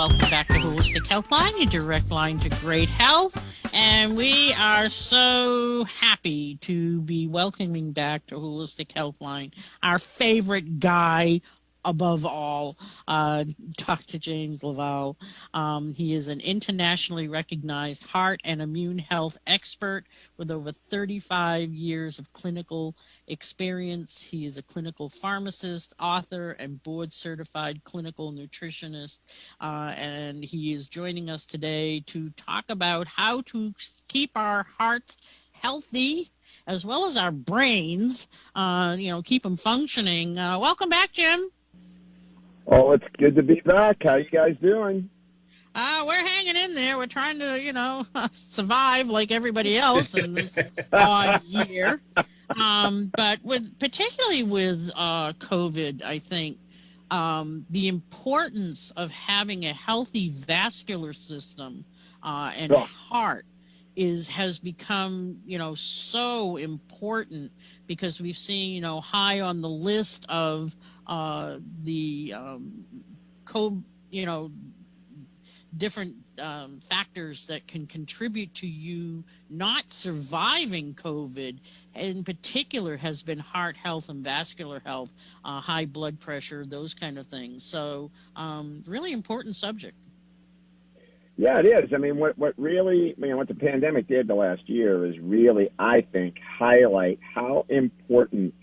welcome back to Holistic Healthline, your direct line to great health. And we are so happy to be welcoming back to Holistic Healthline our favorite guy above all, Dr. James LaValle. He is an internationally recognized heart and immune health expert with over 35 years of clinical experience. He is a clinical pharmacist, author, and board-certified clinical nutritionist. And he is joining us today to talk about how to keep our hearts healthy as well as our brains, keep them functioning. Welcome back, Jim. Oh, it's good to be back. How you guys doing? We're hanging in there. We're trying to, survive like everybody else in this odd year. But particularly with COVID, I think the importance of having a healthy vascular system and heart has become, so important, because we've seen, high on the list of different factors that can contribute to you not surviving COVID. In particular, has been heart health and vascular health, high blood pressure, those kind of things. So, really important subject. Yeah, it is. I mean, what really, what the pandemic did the last year is really, I think, highlight how important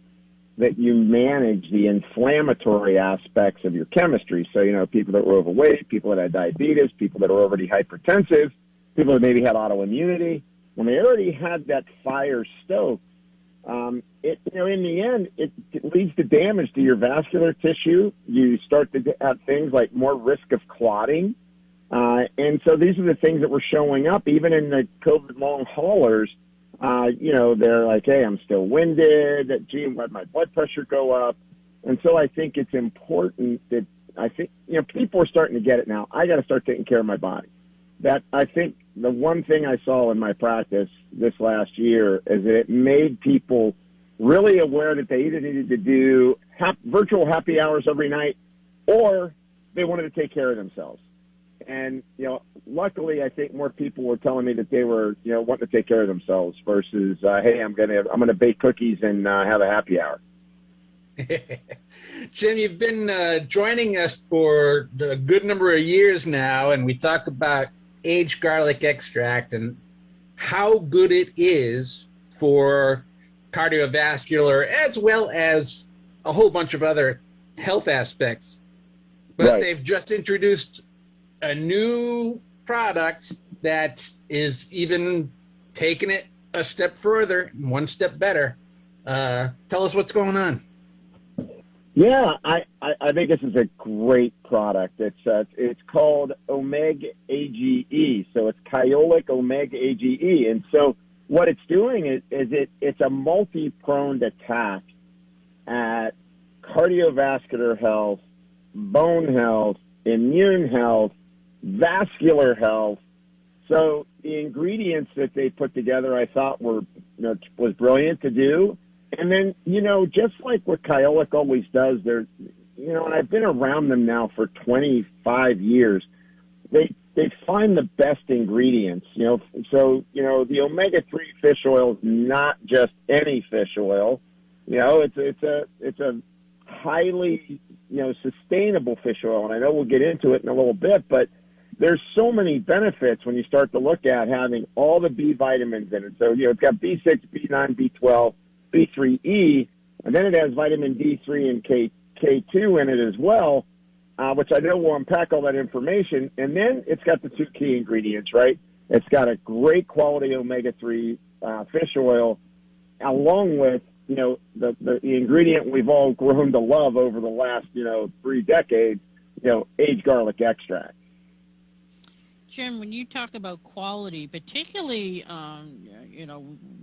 that you manage the inflammatory aspects of your chemistry. So, people that were overweight, people that had diabetes, people that are already hypertensive, people that maybe had autoimmunity, when they already had that fire stoked, in the end, it leads to damage to your vascular tissue. You start to have things like more risk of clotting. And so these are the things that were showing up, even in the COVID long haulers. They're like, hey, I'm still winded. Gee, let my blood pressure go up. And so I think it's important that people are starting to get it now. I got to start taking care of my body. That I think the one thing I saw in my practice this last year is that it made people really aware that they either needed to do virtual happy hours every night, or they wanted to take care of themselves. And, luckily, I think more people were telling me that they were, wanting to take care of themselves versus, hey, I'm gonna bake cookies and have a happy hour. Jim, you've been joining us for a good number of years now, and we talk about aged garlic extract and how good it is for cardiovascular as well as a whole bunch of other health aspects. But Right. They've just introduced a new product that is even taking it a step further, one step better. Tell us what's going on. Yeah, I think this is a great product. It's called Omeg Age. So it's Kyolic Omeg Age. And so what it's doing is it's a multi-pronged attack at cardiovascular health, bone health, immune health, vascular health. So the ingredients that they put together, I thought was brilliant to do. And then, just like what Kyolic always does, and I've been around them now for 25 years, they find the best ingredients, So, the omega-3 fish oil is not just any fish oil. It's a highly, sustainable fish oil. And I know we'll get into it in a little bit, but there's so many benefits when you start to look at having all the B vitamins in it. So, it's got B6, B9, B12, B3E, and then it has vitamin D3 and K2 in it as well, which I know we'll unpack all that information. And then it's got the two key ingredients, right? It's got a great quality omega-3 fish oil, along with, the ingredient we've all grown to love over the last, 3 decades, aged garlic extract. Jim, when you talk about quality, particularly,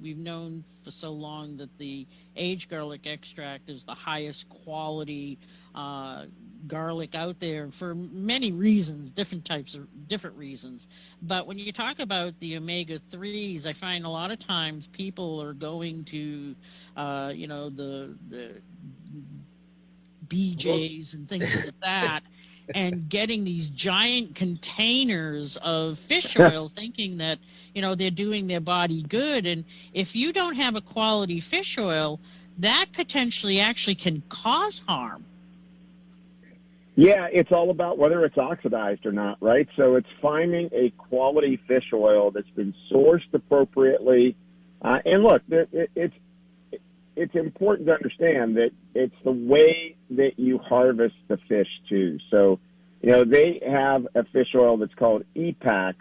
we've known for so long that the aged garlic extract is the highest quality garlic out there for many reasons, different reasons. But when you talk about the omega-3s, I find a lot of times people are going to, the BJs and things like that. and getting these giant containers of fish oil thinking that, they're doing their body good. And if you don't have a quality fish oil, that potentially actually can cause harm. Yeah, it's all about whether it's oxidized or not, right? So it's finding a quality fish oil that's been sourced appropriately. And look, it's important to understand that it's the way that you harvest the fish too. So, they have a fish oil that's called EPAX.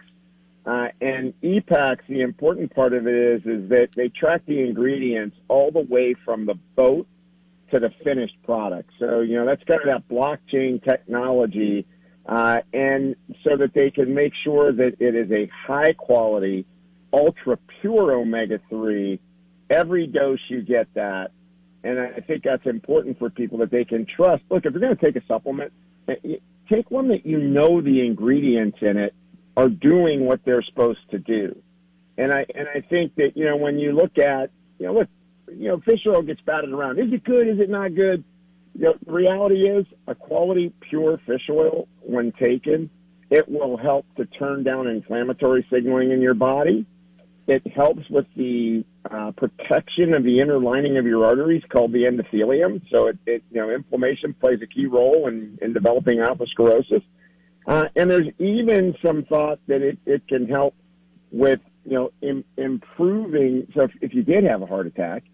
And EPAX, the important part of it is that they track the ingredients all the way from the boat to the finished product. So, that's kind of that blockchain technology. And so that they can make sure that it is a high quality, ultra pure omega-3. Every dose you get that. And I think that's important for people that they can trust. Look, if you're going to take a supplement, take one that the ingredients in it are doing what they're supposed to do. And I think that, when you look at, fish oil gets batted around. Is it good? Is it not good? The reality is a quality pure fish oil, when taken, it will help to turn down inflammatory signaling in your body. It helps with the protection of the inner lining of your arteries called the endothelium. So inflammation plays a key role in developing atherosclerosis. And there's even some thought that it can help with, improving. So if you did have a heart attack,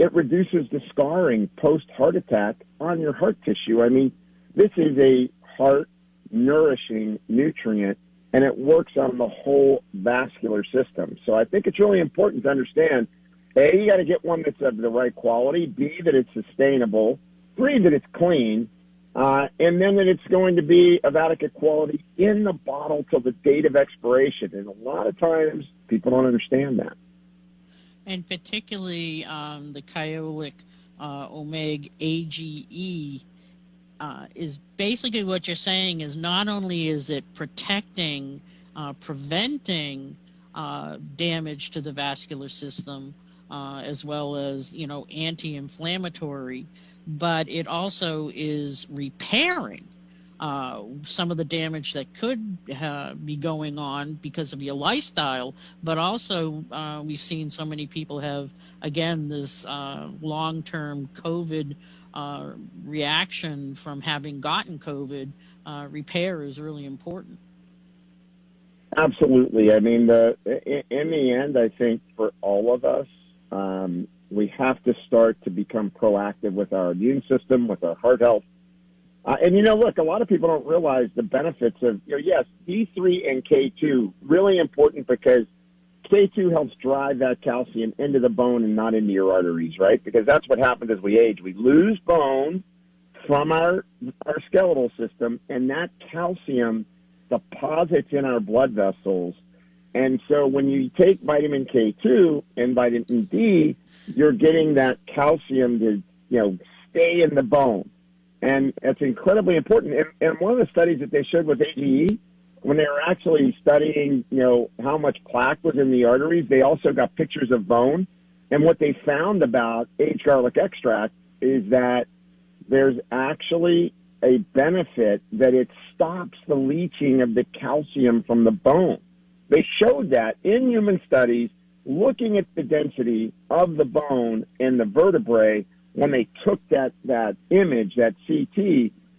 it reduces the scarring post-heart attack on your heart tissue. I mean, this is a heart-nourishing nutrient, and it works on the whole vascular system. So I think it's really important to understand, A, you got to get one that's of the right quality, B, that it's sustainable, 3, that it's clean, and then that it's going to be of adequate quality in the bottle till the date of expiration. And a lot of times people don't understand that. And particularly the Kyolic Omeg Age is basically what you're saying is not only is it protecting, preventing damage to the vascular system, as well as, anti-inflammatory, but it also is repairing some of the damage that could be going on because of your lifestyle, but also we've seen so many people have, again, this long-term COVID reaction from having gotten COVID. Repair is really important. Absolutely. I mean, in the end, I think for all of us, we have to start to become proactive with our immune system, with our heart health. And, look, a lot of people don't realize the benefits of, yes, D3 and K2, really important because K2 helps drive that calcium into the bone and not into your arteries, right? Because that's what happens as we age. We lose bone from our skeletal system, and that calcium deposits in our blood vessels. And so when you take vitamin K2 and vitamin D, you're getting that calcium to, stay in the bone. And it's incredibly important. And one of the studies that they showed with AGE, when they were actually studying, how much plaque was in the arteries, they also got pictures of bone. And what they found about aged garlic extract is that there's actually a benefit that it stops the leaching of the calcium from the bone. They showed that in human studies, looking at the density of the bone and the vertebrae when they took that image, that CT,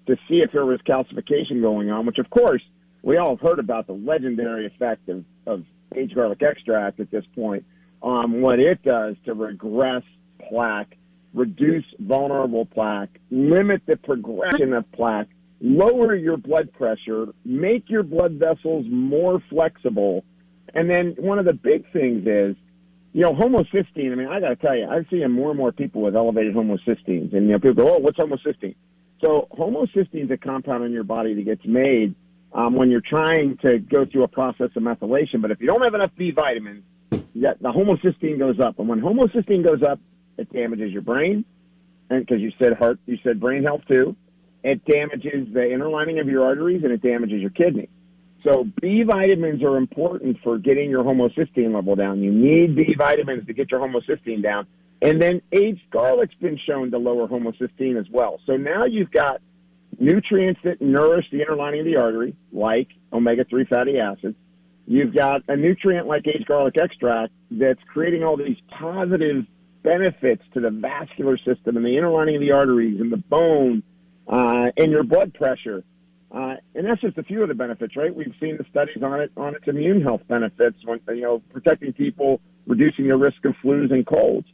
to see if there was calcification going on, which, of course, we all have heard about the legendary effect of aged garlic extract at this point on what it does to regress plaque, reduce vulnerable plaque, limit the progression of plaque, lower your blood pressure, make your blood vessels more flexible. And then one of the big things is, homocysteine. I mean, I got to tell you, I'm seeing more and more people with elevated homocysteines. And, people go, oh, what's homocysteine? So homocysteine is a compound in your body that gets made when you're trying to go through a process of methylation. But if you don't have enough B vitamins, the homocysteine goes up. And when homocysteine goes up, it damages your brain. And because you said brain health too. It damages the inner lining of your arteries, and it damages your kidney. So B vitamins are important for getting your homocysteine level down. You need B vitamins to get your homocysteine down. And then aged garlic's been shown to lower homocysteine as well. So now you've got nutrients that nourish the inner lining of the artery, like omega-3 fatty acids. You've got a nutrient like aged garlic extract that's creating all these positive benefits to the vascular system and the inner lining of the arteries and the bone and your blood pressure. And that's just a few of the benefits, right? We've seen the studies on its immune health benefits, protecting people, reducing the risk of flus and colds.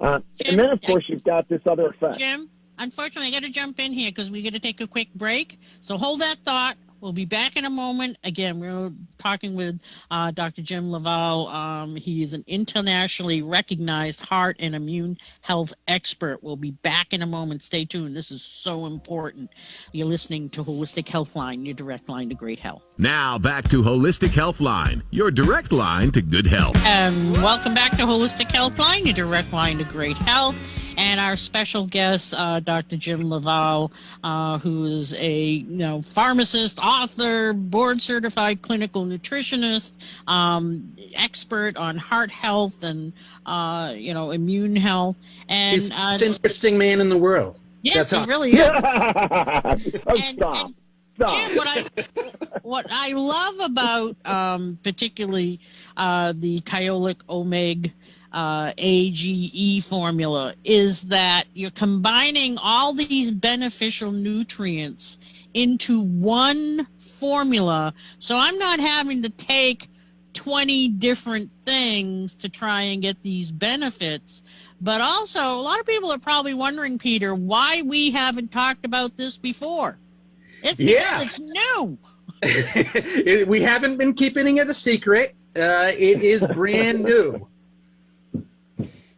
Jim, and then, of course, you've got this other effect. Jim, unfortunately, I got to jump in here because we got to take a quick break. So hold that thought. We'll be back in a moment. Again, we're talking with Dr. Jim LaValle. He is an internationally recognized heart and immune health expert. We'll be back in a moment. Stay tuned. This is so important. You're listening to Holistic Healthline, your direct line to great health. Now back to Holistic Healthline, your direct line to good health. And welcome back to Holistic Healthline, your direct line to great health. And our special guest, Dr. Jim LaValle, who is a pharmacist, author, board-certified clinical nutritionist, expert on heart health and immune health. And he's the most interesting man in the world. Yes, he really is. Stop. Jim, what I love about particularly the Kyolic Omeg Age formula is that you're combining all these beneficial nutrients into one formula. So I'm not having to take 20 different things to try and get these benefits. But also, a lot of people are probably wondering, Peter, why we haven't talked about this before. It's new. We haven't been keeping it a secret. It is brand new.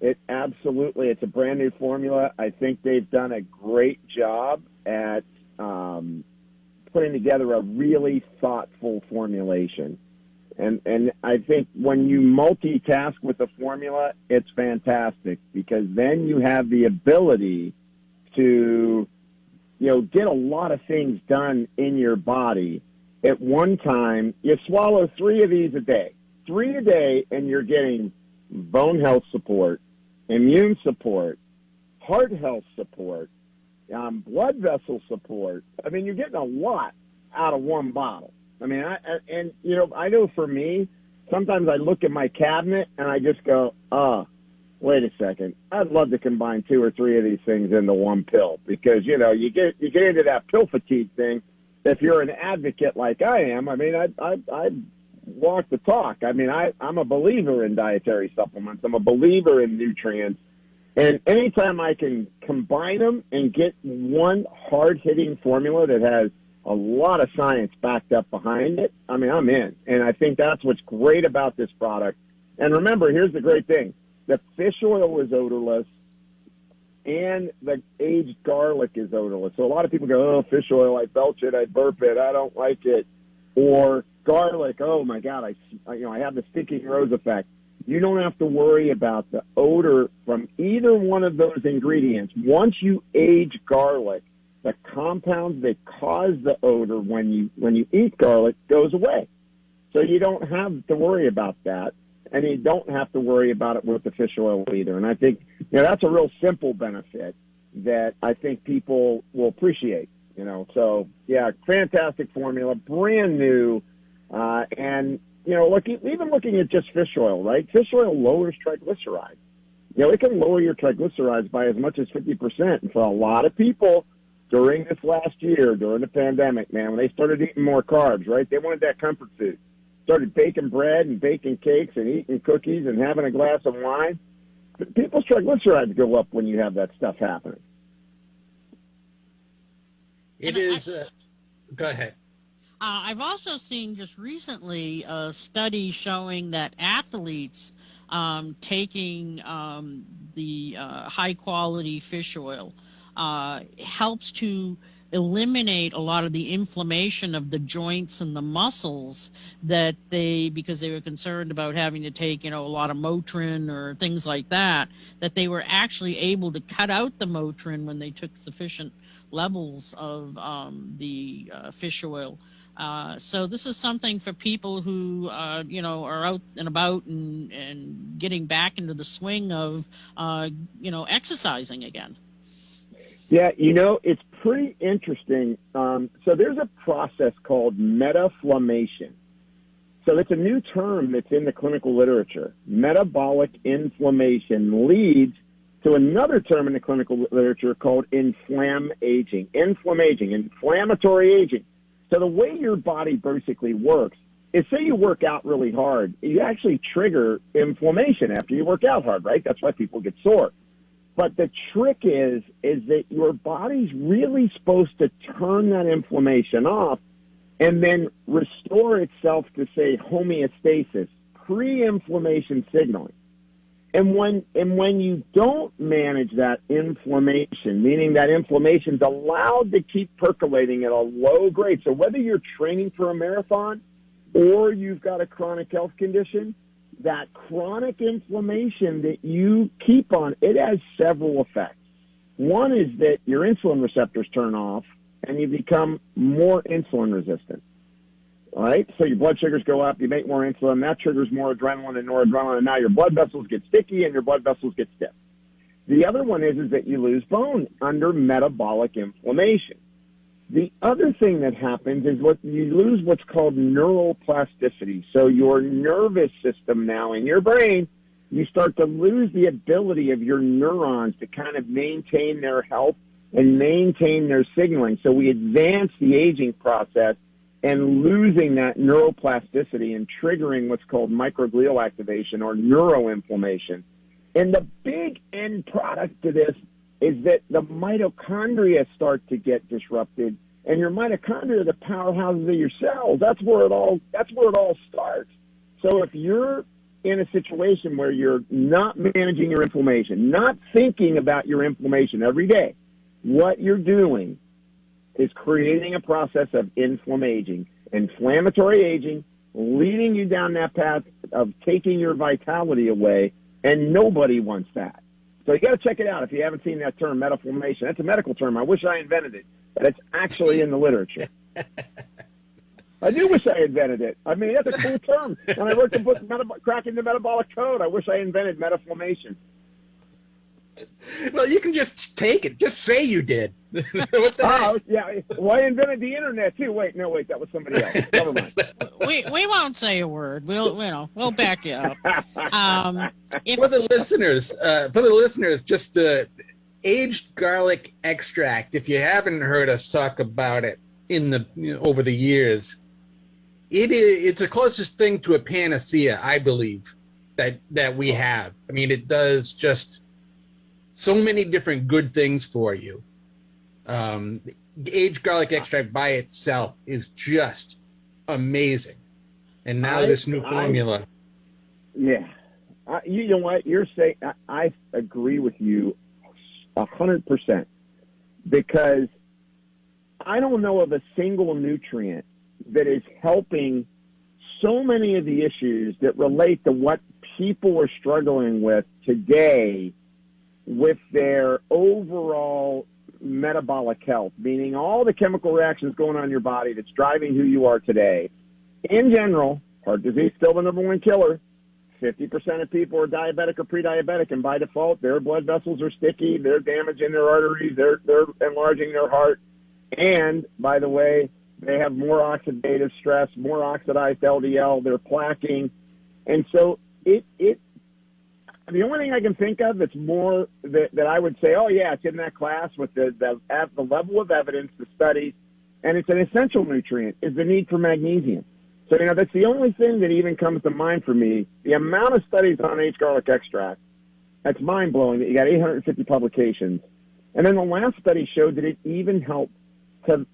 It's a brand new formula. I think they've done a great job at putting together a really thoughtful formulation. And I think when you multitask with the formula, it's fantastic because then you have the ability to, get a lot of things done in your body at one time. You swallow 3 of these a day, and you're getting bone health support, immune support, heart health support, blood vessel support. I mean, you're getting a lot out of one bottle. I mean, I know for me, sometimes I look at my cabinet and I just go, wait a second. I'd love to combine 2 or 3 of these things into one pill because, you get into that pill fatigue thing. If you're an advocate like I am, I mean, I walk the talk. I mean, I'm a believer in dietary supplements. I'm a believer in nutrients. And anytime I can combine them and get one hard-hitting formula that has a lot of science backed up behind it, I mean, I'm in. And I think that's what's great about this product. And remember, here's the great thing. The fish oil is odorless, and the aged garlic is odorless. So a lot of people go, fish oil, I belch it, I burp it, I don't like it. Or garlic, oh my God, I have the stinking rose effect. You don't have to worry about the odor from either one of those ingredients. Once you age garlic, the compounds that cause the odor when you eat garlic goes away. So you don't have to worry about that, and you don't have to worry about it with the fish oil either. And I think that's a real simple benefit that I think people will appreciate. So yeah, fantastic formula, brand new, and even looking at just fish oil, right? Fish oil lowers triglycerides. It can lower your triglycerides by as much as 50%. And for a lot of people during this last year, during the pandemic, man, when they started eating more carbs, right? They wanted that comfort food. Started baking bread and baking cakes and eating cookies and having a glass of wine. But people's triglycerides go up when you have that stuff happening. It is. Go ahead. I've also seen just recently a study showing that athletes taking the high-quality fish oil helps to eliminate a lot of the inflammation of the joints and the muscles because they were concerned about having to take, a lot of Motrin or things like that they were actually able to cut out the Motrin when they took sufficient levels of the fish oil. So this is something for people who, are out and about and getting back into the swing of, exercising again. Yeah, it's pretty interesting. So there's a process called metaflammation. So it's a new term that's in the clinical literature. Metabolic inflammation leads to another term in the clinical literature called inflammaging, inflammatory aging. So the way your body basically works is, say you work out really hard, you actually trigger inflammation after you work out hard, right? That's why people get sore. But the trick is that your body's really supposed to turn that inflammation off and then restore itself to, say, homeostasis, pre-inflammation signaling. And when you don't manage that inflammation, meaning that inflammation's allowed to keep percolating at a low grade, so whether you're training for a marathon or you've got a chronic health condition, that chronic inflammation that you keep on, it has several effects. One is that your insulin receptors turn off and you become more insulin resistant. All right? So your blood sugars go up, you make more insulin, that triggers more adrenaline and noradrenaline, and now your blood vessels get sticky and your blood vessels get stiff. The other one is that you lose bone under metabolic inflammation. The other thing that happens is you lose what's called neuroplasticity. So your nervous system now in your brain, you start to lose the ability of your neurons to kind of maintain their health and maintain their signaling. So we advance the aging process and losing that neuroplasticity and triggering what's called microglial activation or neuroinflammation. And the big end product to this is that the mitochondria start to get disrupted, and your mitochondria are the powerhouses of your cells. That's where it all starts. So if you're in a situation where you're not managing your inflammation, not thinking about your inflammation every day, what you're doing is creating a process of inflammatory aging, leading you down that path of taking your vitality away, and nobody wants that. So you got to check it out if you haven't seen that term, metaflammation. That's a medical term. I wish I invented it, but it's actually in the literature. I do wish I invented it. I mean, that's a cool term. When I wrote the book, Cracking the Metabolic Code, I wish I invented metaflammation. Well, you can just take it. Just say you did. What the heck? Yeah. Well, I invented the internet too. Wait, that was somebody else. Never mind. We won't say a word. We'll back you up. For the listeners, just aged garlic extract. If you haven't heard us talk about it over the years, it's the closest thing to a panacea, I believe, that we have. I mean, it does just so many different good things for you. Aged garlic extract by itself is just amazing. And now this new formula. Yeah. You know what? You're saying, I agree with you 100%, because I don't know of a single nutrient that is helping so many of the issues that relate to what people are struggling with today with their overall metabolic health, meaning all the chemical reactions going on in your body that's driving who you are today. In general, heart disease still the number one killer. 50% of people are diabetic or pre-diabetic, and by default, their blood vessels are sticky, they're damaging their arteries, they're enlarging their heart, and, by the way, they have more oxidative stress, more oxidized LDL, they're plaquing, and so the only thing I can think of that's more that I would say, oh, yeah, it's in that class with the level of evidence, the studies, and it's an essential nutrient, is the need for magnesium. So, that's the only thing that even comes to mind for me. The amount of studies on aged garlic extract, that's mind-blowing that you got 850 publications. And then the last study showed that it even helped to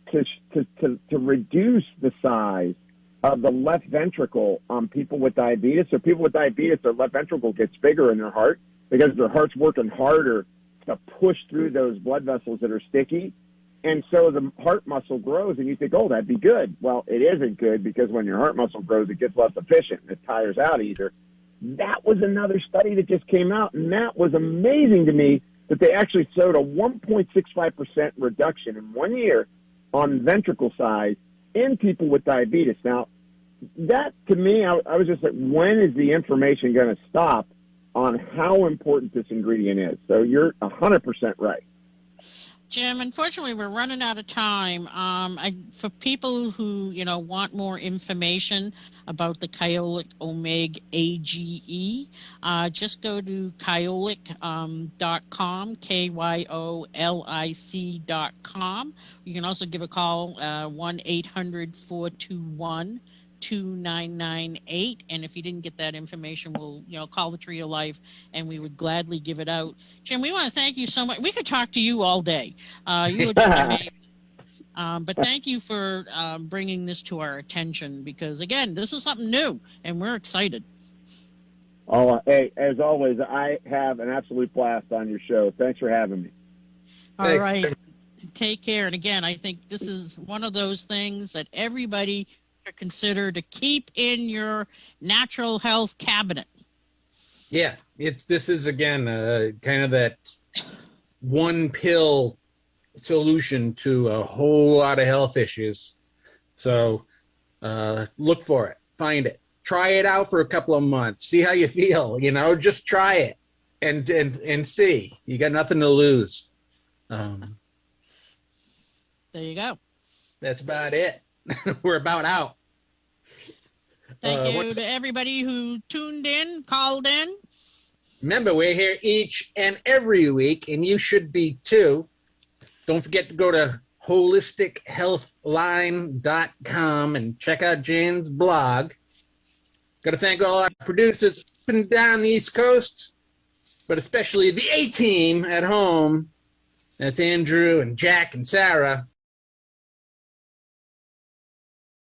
reduce the size of the left ventricle on people with diabetes. So people with diabetes, their left ventricle gets bigger in their heart because their heart's working harder to push through those blood vessels that are sticky. And so the heart muscle grows, and you think, oh, that'd be good. Well, it isn't good, because when your heart muscle grows, it gets less efficient and it tires out easier. That was another study that just came out, and that was amazing to me that they actually showed a 1.65% reduction in 1 year on ventricle size in people with diabetes. Now, that to me, I was just like, when is the information going to stop on how important this ingredient is? So you're 100% right. Jim, unfortunately, we're running out of time. For people who want more information about the Kyolic Omeg Age, just go to kyolic.com, KYOLIC.com. You can also give a call 1-800-421-2998, and if you didn't get that information, we'll call the Tree of Life, and we would gladly give it out. Jim, we want to thank you so much. We could talk to you all day. You were just amazing. But thank you for bringing this to our attention, because again, this is something new, and we're excited. Oh, hey, as always, I have an absolute blast on your show. Thanks for having me. All right. Take care. And again, I think this is one of those things that everybody should consider to keep in your natural health cabinet. Yeah, this is again kind of that one pill solution to a whole lot of health issues. So look for it, find it, try it out for a couple of months, see how you feel. Just try it and see. You got nothing to lose. There you go. That's about it. We're about out. Thank you to everybody who tuned in, called in. Remember, we're here each and every week, and you should be too. Don't forget to go to holistichealthline.com and check out Jane's blog. Got to thank all our producers up and down the East Coast, but especially the A-team at home. That's Andrew and Jack and Sarah.